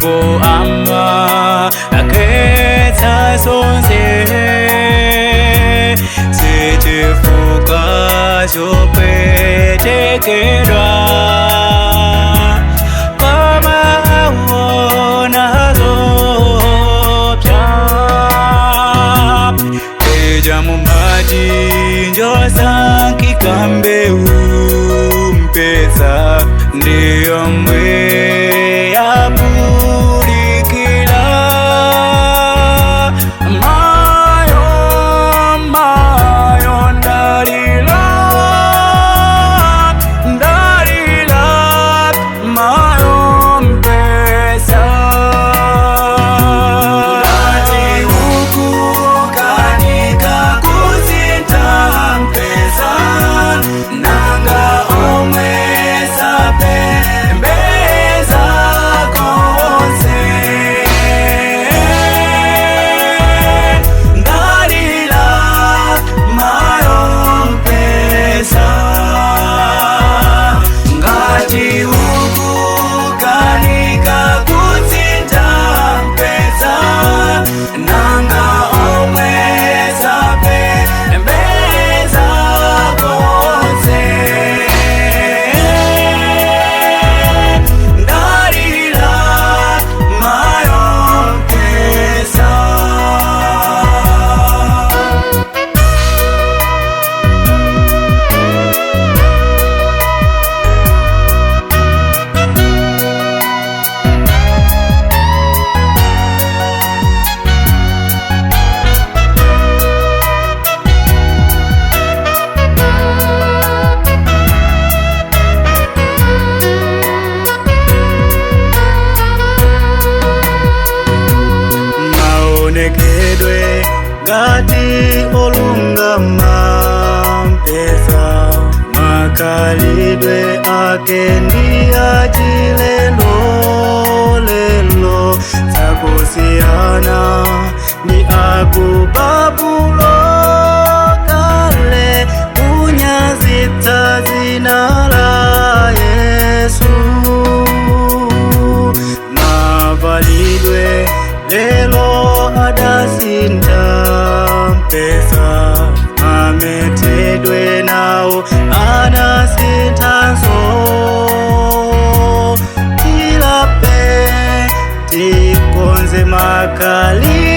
ndipo ama akhetha zonse sichifuka chopwetekedwa koma awona zopya eja mumati njosankika mbewu mpesa ndiyo mwe yapulikila mayo ndalila mayo mpesa ulati uku kanika kuzinta mpesa nanga omwesa pembeza konse ndalila mayo mpesa ngati uku kanika kuzinta mpesa nanga omwesa pembeza konse ndalila mayo mpesa. Maonekedwe ngati olungama mpesa makalidwe ake ndi achilendo lelo sakusiyana ni akubabulo kale kunyazitsa zina la Yesu mavalidwe lelo adasinta mpesa ametedwe nao anasintanso tilape tikonze makali